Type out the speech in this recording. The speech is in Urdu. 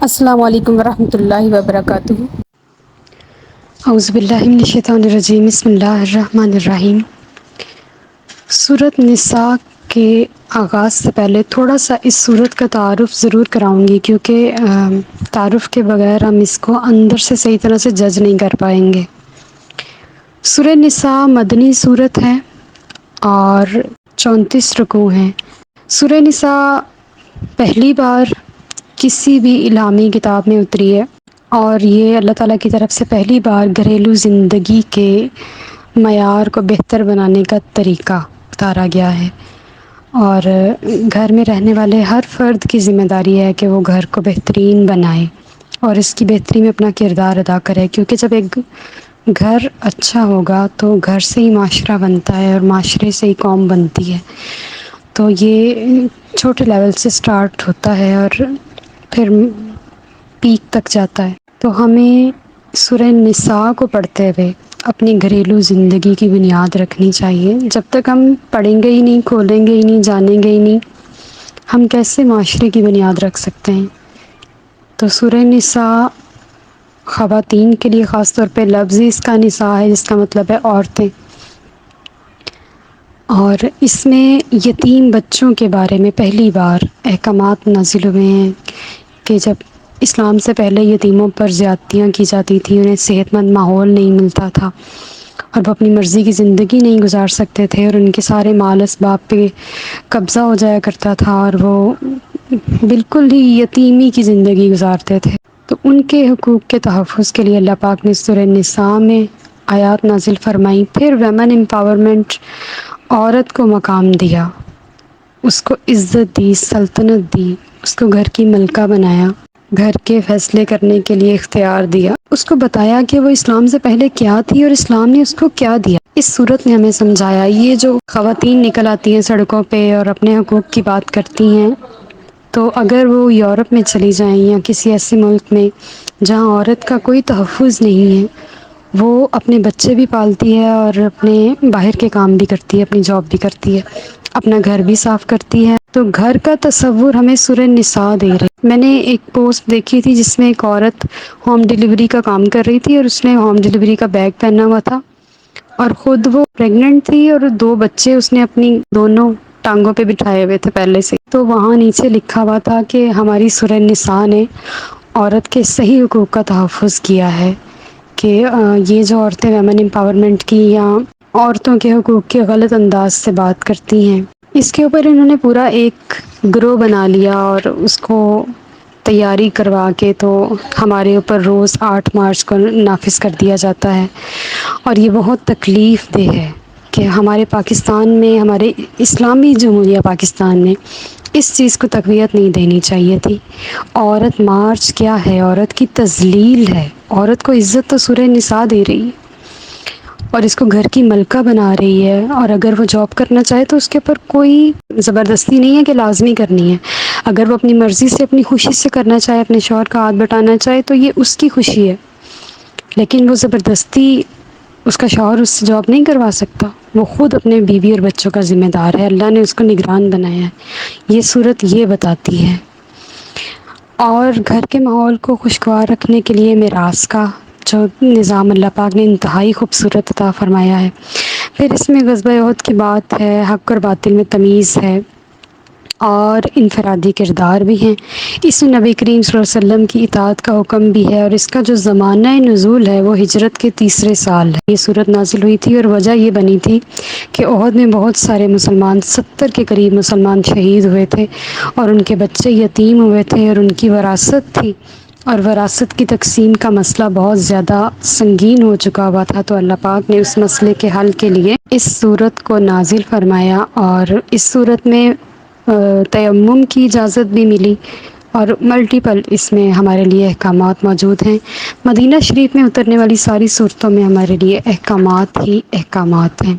السلام علیکم ورحمۃ اللہ وبرکاتہ۔ اعوذ باللہ من الشیطان الرجیم، بسم اللہ الرحمن الرحیم۔ سورۃ نساء کے آغاز سے پہلے تھوڑا سا اس سورت کا تعارف ضرور کراؤں گی، کیونکہ تعارف کے بغیر ہم اس کو اندر سے صحیح طرح سے جج نہیں کر پائیں گے۔ سورۃ نساء مدنی سورت ہے اور 34 رکوع ہیں۔ سورۃ نساء پہلی بار کسی بھی الہامی کتاب میں اتری ہے، اور یہ اللہ تعالیٰ کی طرف سے پہلی بار گھریلو زندگی کے معیار کو بہتر بنانے کا طریقہ اتارا گیا ہے، اور گھر میں رہنے والے ہر فرد کی ذمہ داری ہے کہ وہ گھر کو بہترین بنائے اور اس کی بہتری میں اپنا کردار ادا کرے، کیونکہ جب ایک گھر اچھا ہوگا تو گھر سے ہی معاشرہ بنتا ہے اور معاشرے سے ہی قوم بنتی ہے۔ تو یہ چھوٹے لیول سے سٹارٹ ہوتا ہے اور پھر پیک تک جاتا ہے۔ تو ہمیں سورۃ نساء کو پڑھتے ہوئے اپنی گھریلو زندگی کی بنیاد رکھنی چاہیے۔ جب تک ہم پڑھیں گے ہی نہیں، کھولیں گے ہی نہیں، جانیں گے ہی نہیں، ہم کیسے معاشرے کی بنیاد رکھ سکتے ہیں؟ تو سورۃ نساء خواتین کے لیے خاص طور پہ لفظ اس کا نساء ہے، جس کا مطلب ہے عورتیں، اور اس میں یتیم بچوں کے بارے میں پہلی بار احکامات نازل ہوئے ہیں کہ جب اسلام سے پہلے یتیموں پر زیادتیاں کی جاتی تھیں، انہیں صحت مند ماحول نہیں ملتا تھا اور وہ اپنی مرضی کی زندگی نہیں گزار سکتے تھے، اور ان کے سارے مال اسباب پہ قبضہ ہو جایا کرتا تھا اور وہ بالکل ہی یتیمی کی زندگی گزارتے تھے۔ تو ان کے حقوق کے تحفظ کے لیے اللہ پاک نے سورۃ نساء میں آیات نازل فرمائیں۔ پھر ویمن امپاورمنٹ، عورت کو مقام دیا، اس کو عزت دی، سلطنت دی، اس کو گھر کی ملکہ بنایا، گھر کے فیصلے کرنے کے لیے اختیار دیا، اس کو بتایا کہ وہ اسلام سے پہلے کیا تھی اور اسلام نے اس کو کیا دیا۔ اس صورت نے ہمیں سمجھایا، یہ جو خواتین نکل آتی ہیں سڑکوں پہ اور اپنے حقوق کی بات کرتی ہیں، تو اگر وہ یورپ میں چلی جائیں یا کسی ایسے ملک میں جہاں عورت کا کوئی تحفظ نہیں ہے، وہ اپنے بچے بھی پالتی ہے اور اپنے باہر کے کام بھی کرتی ہے، اپنی جاب بھی کرتی ہے، اپنا گھر بھی صاف کرتی ہے۔ تو گھر کا تصور ہمیں سورۃ نساء دے رہے۔ میں نے ایک پوسٹ دیکھی تھی جس میں ایک عورت ہوم ڈیلیوری کا کام کر رہی تھی، اور اس نے ہوم ڈیلیوری کا بیگ پہنا ہوا تھا اور خود وہ پریگننٹ تھی، اور 2 بچے اس نے اپنی دونوں ٹانگوں پہ بٹھائے ہوئے تھے پہلے سے۔ تو وہاں نیچے لکھا ہوا تھا کہ ہماری سورۃ نساء نے عورت کے صحیح حقوق کا تحفظ کیا ہے، کہ یہ جو عورتیں ویمن امپاورمنٹ کی یا عورتوں کے حقوق کے غلط انداز سے بات کرتی ہیں، اس کے اوپر انہوں نے پورا ایک گروہ بنا لیا اور اس کو تیاری کروا کے تو ہمارے اوپر روز 8 مارچ کو نافذ کر دیا جاتا ہے۔ اور یہ بہت تکلیف دہ ہے کہ ہمارے پاکستان میں، ہمارے اسلامی جمہوریہ پاکستان میں اس چیز کو تقویت نہیں دینی چاہیے تھی۔ عورت مارچ کیا ہے؟ عورت کی تذلیل ہے۔ عورت کو عزت تو سورۃ نساء دے رہی ہے اور اس کو گھر کی ملکہ بنا رہی ہے، اور اگر وہ جاب کرنا چاہے تو اس کے اوپر کوئی زبردستی نہیں ہے کہ لازمی کرنی ہے۔ اگر وہ اپنی مرضی سے، اپنی خوشی سے کرنا چاہے، اپنے شوہر کا ہاتھ بٹانا چاہے تو یہ اس کی خوشی ہے، لیکن وہ زبردستی اس کا شوہر اس سے جاب نہیں کروا سکتا۔ وہ خود اپنے بیوی اور بچوں کا ذمہ دار ہے، اللہ نے اس کو نگران بنایا ہے۔ یہ صورت یہ بتاتی ہے۔ اور گھر کے ماحول کو خوشگوار رکھنے کے لیے میراث کا جو نظام اللہ پاک نے انتہائی خوبصورت عطا فرمایا ہے۔ پھر اس میں غزوہ احد کی بات ہے، حق اور باطل میں تمیز ہے، اور انفرادی کردار بھی ہیں۔ اس میں نبی کریم صلی اللہ علیہ وسلم کی اطاعت کا حکم بھی ہے، اور اس کا جو زمانہ نزول ہے وہ ہجرت کے 3 سال ہے۔ یہ صورت نازل ہوئی تھی اور وجہ یہ بنی تھی کہ احد میں بہت سارے مسلمان، 70 کے قریب مسلمان شہید ہوئے تھے، اور ان کے بچے یتیم ہوئے تھے، اور ان کی وراثت تھی، اور وراثت کی تقسیم کا مسئلہ بہت زیادہ سنگین ہو چکا ہوا تھا۔ تو اللہ پاک نے اس مسئلے کے حل کے لیے اس صورت کو نازل فرمایا، اور اس صورت میں تیمم کی اجازت بھی ملی، اور ملٹیپل اس میں ہمارے لیے احکامات موجود ہیں۔ مدینہ شریف میں اترنے والی ساری صورتوں میں ہمارے لیے احکامات ہی احکامات ہیں۔